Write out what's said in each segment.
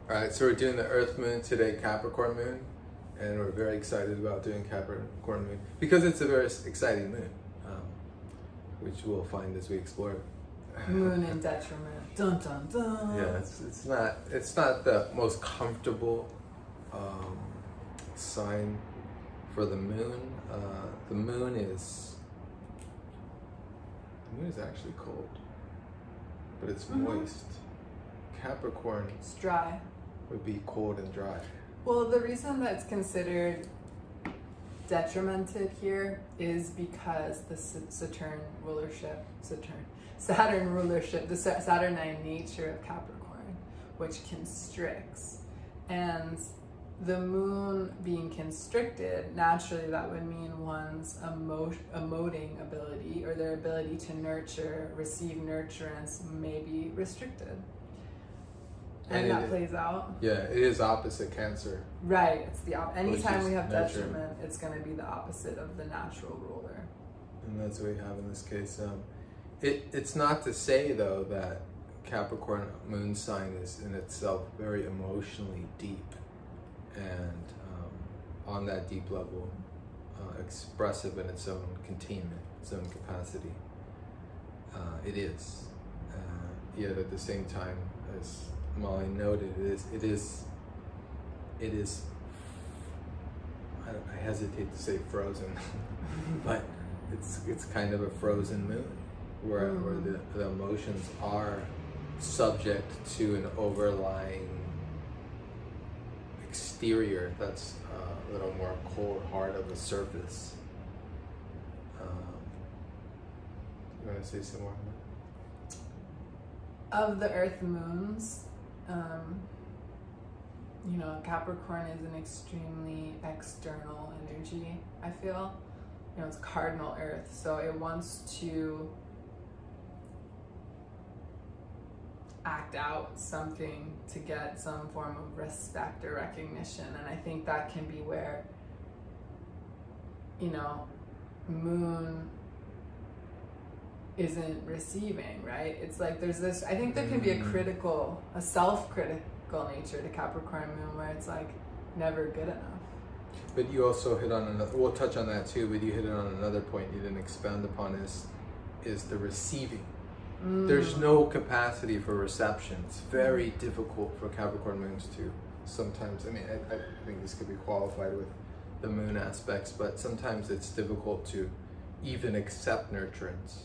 All right, so we're doing the Earth Moon today, Capricorn Moon, and we're very excited about doing Capricorn Moon because it's a very exciting moon, which we'll find as we explore it. Moon in detriment. Dun dun dun. Yeah, it's not the most comfortable sign for the moon. The moon is actually cold, but it's moist. Capricorn It's dry. would be cold and dry. Well, the reason that it's considered detrimented here is because the Saturn rulership, the Saturnine nature of Capricorn, which constricts. And the moon being constricted, naturally that would mean one's emoting ability or their ability to nurture, receive nurturance may be restricted. And that plays out. Yeah, it is opposite Cancer. Right, it's the anytime we have nurturing. detriment, it's going to be the opposite of the natural ruler. And that's what we have in this case. It's not to say though that Capricorn moon sign is in itself very emotionally deep and on that deep level expressive in its own containment, its own capacity. It is. Yet at the same time, as Molly noted, it is I hesitate to say frozen, but it's kind of a frozen moon where the emotions are subject to an overlying exterior that's a little more cold hard of a surface. You want to say some more on that? Of the Earth moons, Capricorn is an extremely external energy, I feel. It's cardinal Earth, so it wants to act out something to get some form of respect or recognition. And I think that can be where, moon isn't receiving, right? It's like there's this, I think there can be a self-critical nature to Capricorn moon where it's like never good enough. But you also hit on another, we'll touch on that too, but you hit on another point you didn't expand upon is the receiving. There's no capacity for reception. It's very difficult for Capricorn moons to sometimes, I think this could be qualified with the moon aspects, but sometimes it's difficult to even accept nurturance.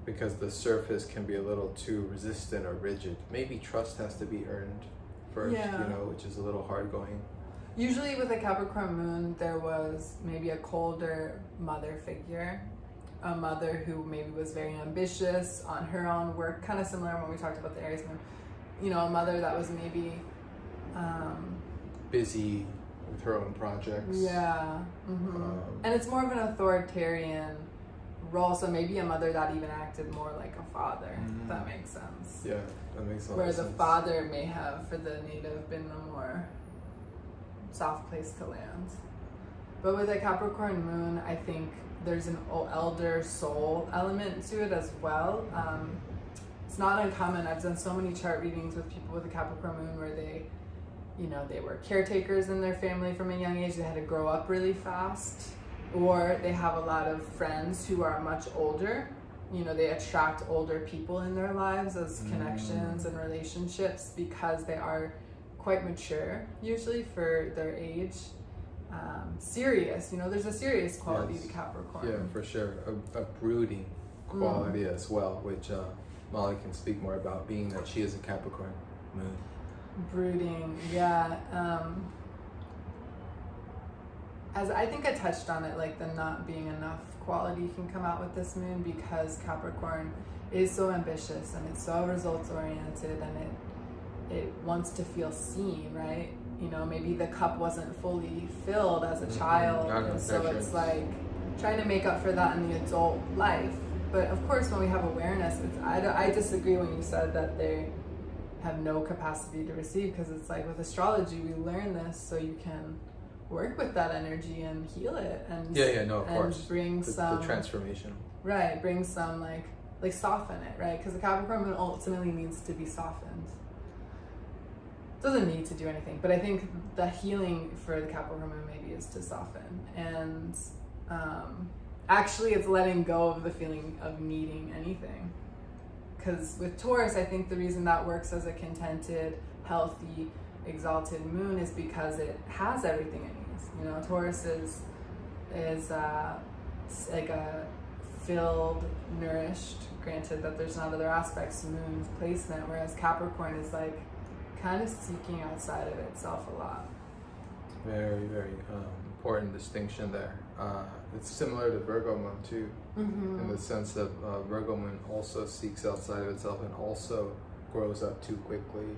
Because the surface can be a little too resistant or rigid. Maybe trust has to be earned first, which is a little hard going. Usually with a Capricorn moon, there was maybe a colder mother figure, a mother who maybe was very ambitious on her own work, kind of similar when we talked about the Aries moon. A mother that was maybe busy with her own projects. Yeah. And it's more of an authoritarian role, so maybe a mother that even acted more like a father, if that makes sense. Yeah, that makes a lot Where of sense. the father may have, for the native, been a more soft place to land. But with a Capricorn moon, I think there's an elder soul element to it as well. It's not uncommon. I've done so many chart readings with people with a Capricorn moon where they were caretakers in their family from a young age. They had to grow up really fast. Or they have a lot of friends who are much older. They attract older people in their lives as connections and relationships because they are quite mature, usually for their age. Serious, there's a serious quality to Capricorn. Yeah, for sure. A brooding quality as well, which Molly can speak more about, being that she is a Capricorn moon. Brooding, yeah. As I think I touched on it, like the not being enough quality can come out with this moon because Capricorn is so ambitious and it's so results oriented and it wants to feel seen, right? Maybe the cup wasn't fully filled as a child, and so it's like trying to make up for that in the adult life. But of course, when we have awareness, I disagree when you said that they have no capacity to receive, because it's like with astrology, we learn this so you can work with that energy and heal it and of course, bring the transformation, right, bring some like soften it, right, because the Capricorn moon ultimately needs to be softened. doesn't need to do anything, but I think the healing for the Capricorn moon maybe is to soften, and actually it's letting go of the feeling of needing anything. Because with Taurus, I think the reason that works as a contented, healthy, exalted moon is because it has everything it needs. You know, Taurus is like a filled, nourished, granted that there's not other aspects to moon's placement, whereas Capricorn is like kind of seeking outside of itself a lot. Very, very important distinction there. It's similar to Virgo moon too, in the sense that Virgo moon also seeks outside of itself and also grows up too quickly,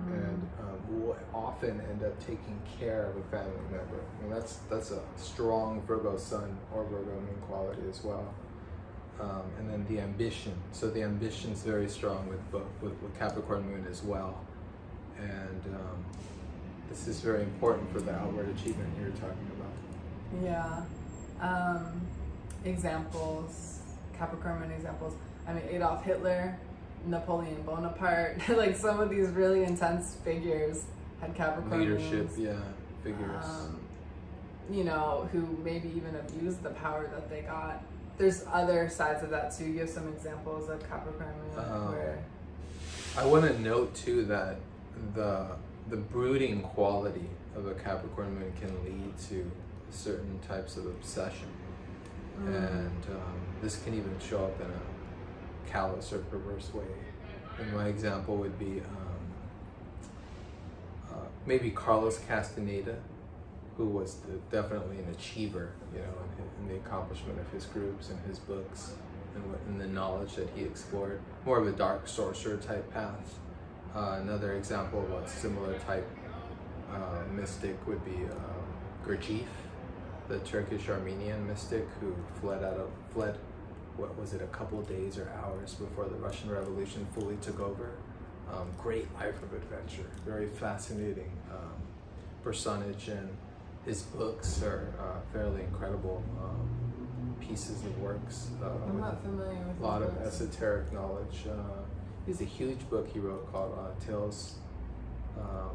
and will often end up taking care of a family member. And that's a strong Virgo sun or Virgo moon quality as well. And then the ambition. So the ambition is very strong with Capricorn moon as well. And this is very important for the outward achievement you're talking about. Yeah. Examples, Capricorn moon examples. I mean, Adolf Hitler, Napoleon Bonaparte, like some of these really intense figures had Capricorn leadership, moons. yeah, figures. You know, who maybe even abused the power that they got. There's other sides of that too. Give some examples of Capricorn moon where. I want to note too that the brooding quality of a Capricorn moon can lead to certain types of obsession, and this can even show up in a callous or perverse way. And my example would be maybe Carlos Castaneda, who was definitely an achiever, you know, in the accomplishment of his groups and his books and the knowledge that he explored. More of a dark sorcerer type path. Another example of a similar type mystic would be Gurdjieff, the Turkish Armenian mystic who fled, what was it, a couple days or hours before the Russian Revolution fully took over. Great life of adventure, very fascinating personage, and his books are fairly incredible pieces of works. I'm not familiar with a lot of books. esoteric knowledge. There's a huge book he wrote called Tales of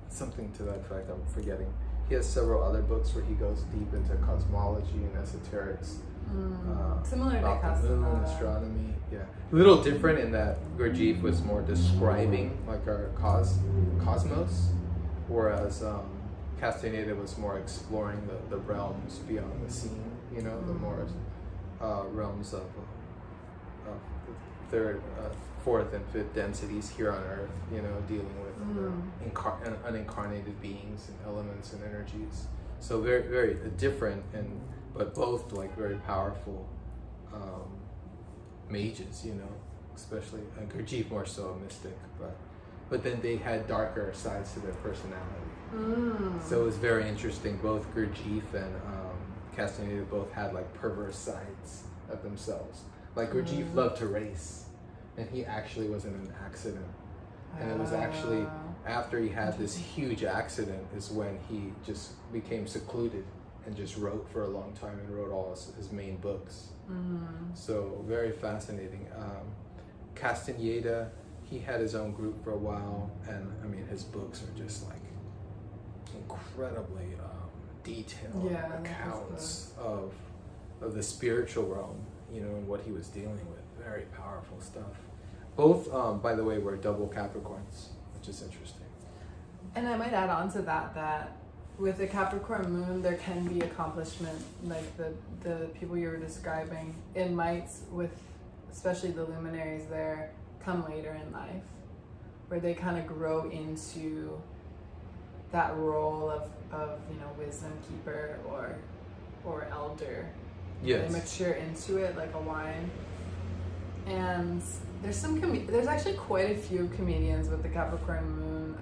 something to that effect, I'm forgetting. He has several other books where he goes deep into cosmology and esoterics. Similar to about the moon, Castaneda. astronomy, yeah. A little different in that Gurdjieff was more describing like our cosmos, whereas Castaneda was more exploring the realms beyond the scene, you know, the more realms of third, fourth, and fifth densities here on Earth, you know, dealing with unincarnated beings and elements and energies. So very, very different, but both like very powerful mages, you know, especially Gurdjieff more so a mystic, but then they had darker sides to their personality. So it was very interesting. Both Gurdjieff and Castaneda both had like perverse sides of themselves. Like Gurdjieff loved to race, and he actually was in an accident. And it was actually after he had this huge accident is when he just became secluded and just wrote for a long time and wrote all his main books. So very fascinating. Castaneda, he had his own group for a while, and I mean his books are just like incredibly detailed accounts of the spiritual realm, you know, and what he was dealing with. Very powerful stuff. Both, by the way, were double Capricorns, which is interesting. And I might add on to that with the Capricorn moon, there can be accomplishment, like the people you were describing. It might, with especially the luminaries there, come later in life, where they kind of grow into that role of you know, wisdom keeper or elder. Yes. They mature into it like a wine. And there's actually quite a few comedians with the Capricorn moon.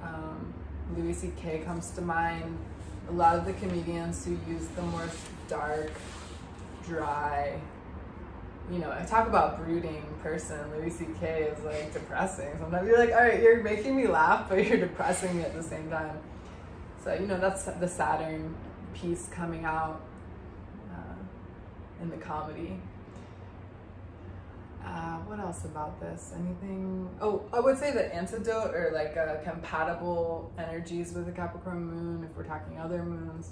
Louis C.K. comes to mind. A lot of the comedians who use the more dark, dry, you know, I talk about brooding person. Louis C.K. is like depressing. Sometimes you're like, all right, you're making me laugh, but you're depressing me at the same time. So, you know, that's the Saturn piece coming out in the comedy. What else about this? Anything? Oh, I would say the antidote or like compatible energies with the Capricorn moon, if we're talking other moons,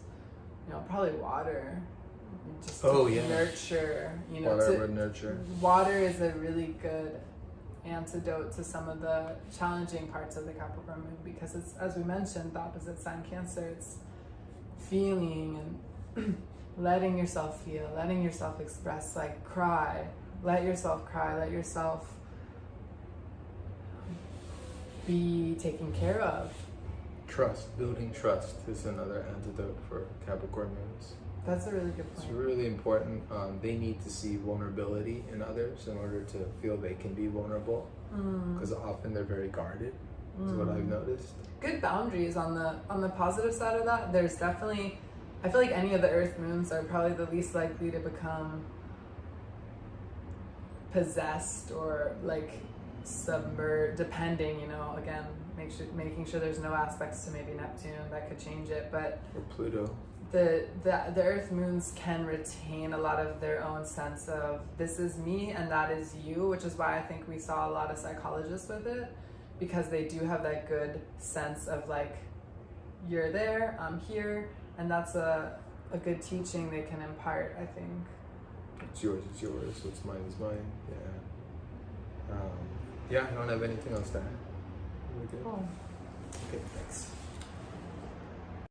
probably water. Just nurture, Water would nurture. Water is a really good antidote to some of the challenging parts of the Capricorn moon, because it's, as we mentioned, the opposite sign Cancer. It's feeling and letting yourself feel, letting yourself express, like cry. Let yourself cry, let yourself be taken care of. Trust, building trust is another antidote for Capricorn moons. That's a really good point. It's really important. They need to see vulnerability in others in order to feel they can be vulnerable, because often they're very guarded, is what I've noticed. Good boundaries on the positive side of that. There's definitely, I feel like any of the Earth moons are probably the least likely to become possessed or like submerged, depending, again, making sure there's no aspects to maybe Neptune that could change it, but or Pluto. The Earth moons can retain a lot of their own sense of this is me and that is you, which is why I think we saw a lot of psychologists with it, because they do have that good sense of like, you're there, I'm here, and that's a good teaching they can impart, I think. It's yours, what's mine is mine. Yeah. I don't have anything else to add. Cool. Okay, thanks.